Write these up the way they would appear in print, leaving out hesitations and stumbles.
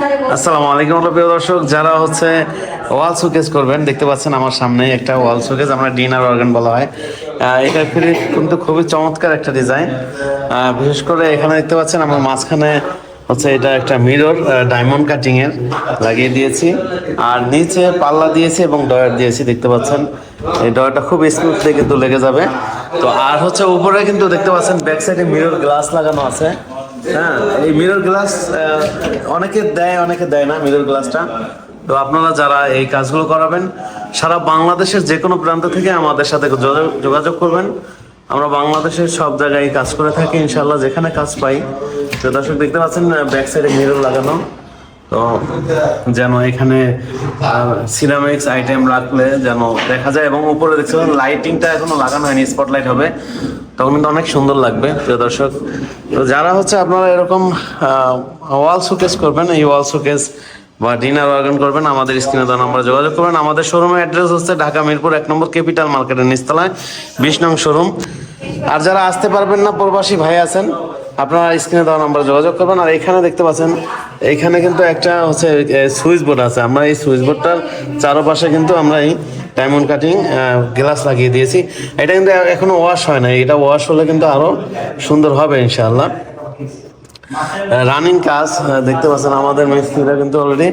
আসসালামু আলাইকুম প্রিয় দর্শক, যারা হচ্ছে ওয়াল শোকেস করবেন, দেখতে পাচ্ছেন আমার সামনে একটা ওয়াল শোকেস, আমরা ডিনার অর্গান বলা হয়। এটা কিন্তু খুবই চমৎকার একটা ডিজাইন। বিশেষ করে এখানে দেখতে পাচ্ছেন আমার মাঝখানে হচ্ছে এটা একটা মিরর ডায়মন্ড কাটিং এর লাগিয়ে দিয়েছি, আর নিচে পাল্লা দিয়েছি এবং ডয়ার দিয়েছি। দেখতে পাচ্ছেন এই ডয়ারটা খুব স্মুথলি কিন্তু লেগে যাবে। তো আর হচ্ছে উপরে কিন্তু দেখতে পাচ্ছেন ব্যাক সাইডে মিরর গ্লাস লাগানো আছে। হ্যাঁ, এই মিরর গ্লাস অনেকে দেয় অনেকে দেয় না মিরর গ্লাসটা। তো আপনারা যারা এই কাজগুলো করাবেন, সারা বাংলাদেশের যে কোনো প্রান্ত থেকে আমাদের সাথে যোগাযোগ করবেন। আমরা বাংলাদেশের সব জায়গায় কাজ করে থাকি ইনশাল্লাহ, যেখানে কাজ পাই। তো দর্শক দেখতে পাচ্ছেন ব্যাক সাইডে মিরর লাগানো, তো যেন এখানে সিরামিক্স আইটেম রাখলে যেন দেখা যায়, এবং উপরে দেখতে পাচ্ছেন লাইটিংটা এখনো লাগানো হয়নি, স্পটলাইট হবে, তখন কিন্তু অনেক সুন্দর লাগবে প্রিয় দর্শক। তো যারা হচ্ছে আপনারা এরকম ওয়াল শোকেস করবেন, এই ওয়াল শোকেস বা ডিনার অর্গান করবেন, আমাদের স্ক্রিনে দেওয়া নাম্বারে যোগাযোগ করবেন। আমাদের শোরুমের অ্যাড্রেস হচ্ছে ঢাকা মিরপুর 1 নম্বর ক্যাপিটাল মার্কেটের নিচতলায় 20 নং শোরুম। আর যারা আসতে পারবেন না, প্রবাসী ভাই আছেন, আপনারা স্ক্রিনে দেওয়া নাম্বারে যোগাযোগ করবেন। আর এখানে দেখতে পাচ্ছেন এইখানে কিন্তু একটা হচ্ছে সুইচ বোর্ড আছে। আমরা এই সুইচ বোর্ডটার চারপাশে কিন্তু আমরা এই ডায়মন্ড কাটিং গ্লাস লাগিয়ে দিয়েছি। এটা কিন্তু এখনো ওয়াশ হয় না, এটা ওয়াশ হলে কিন্তু আরো সুন্দর হবে ইনশাআল্লাহ। রানিং কাজ দেখতে পাচ্ছেন, আমাদের মিস্ত্রিরা কিন্তু অলরেডি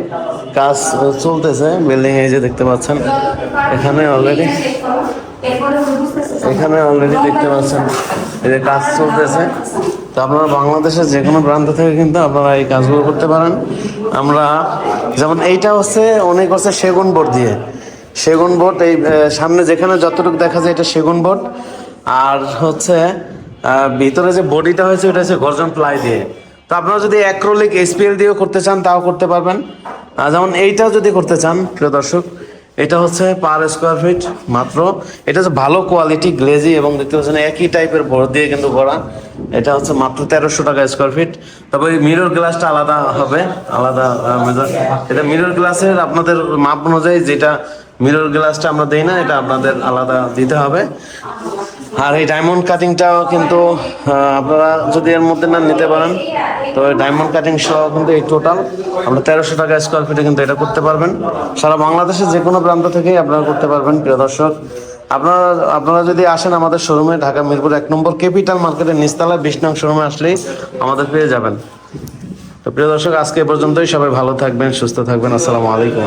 কাজ চলতেছে বিল্ডিং এ, যে দেখতে পাচ্ছেন এখানে অলরেডি দেখতে পাচ্ছেন এই যে কাজ চলতেছে। তো আপনারা বাংলাদেশের যে কোনো প্রান্ত থেকে কিন্তু আপনারা এই কাজগুলো করতে পারেন। আমরা যেমন এইটা হচ্ছে অনেক হচ্ছে সেগুন বোর্ড দিয়ে, সেগুন বোর্ড এই সামনে যেখানে যতটুকু দেখা যায় এটা সেগুন বোর্ড। আর হচ্ছে ভিতরে যে বডিটা হয়েছে ওটা হচ্ছে গর্জন প্লাই দিয়ে। তো আপনারা যদি অ্যাক্রিলিক এসপিএল দিয়েও করতে চান তাও করতে পারবেন। যেমন এইটাও যদি করতে চান প্রিয় দর্শক, এটা হচ্ছে পার স্কোয়ার ফিট মাত্র, এটা হচ্ছে ভালো কোয়ালিটি গ্লেজি, এবং দেখতে পাচ্ছেন একই টাইপের বোর্ড দিয়ে কিন্তু করা। এটা হচ্ছে মাত্র 1300 টাকা স্কোয়ার ফিট। তবে এই মিরর গ্লাসটা আলাদা হবে, আলাদা এটা মিরর গ্লাসের আপনাদের মাপ অনুযায়ী, যেটা মিরর গ্লাসটা আমরা দেই না, এটা আপনাদের আলাদা দিতে হবে। আর এই ডায়মন্ড কাটিংটাও কিন্তু আপনারা যদি এর মধ্যে না নিতে পারেন, তো ডায়মন্ড কাটিং সহ কিন্তু এই টোটাল আমরা 1300 টাকা স্কোয়ার ফিটে কিন্তু এটা করতে পারবেন। সারা বাংলাদেশের যে কোনো প্রান্ত থেকেই আপনারা করতে পারবেন প্রিয় দর্শক। আপনারা যদি আসেন আমাদের শোরুমে, ঢাকা মিরপুর 1 নম্বর ক্যাপিটাল মার্কেটের নিচতলায় 20 নং শোরুমে আসলেই আমাদের পেয়ে যাবেন। তো প্রিয় দর্শক, আজকে এ পর্যন্তই। সবাই ভালো থাকবেন, সুস্থ থাকবেন। আসসালামু আলাইকুম।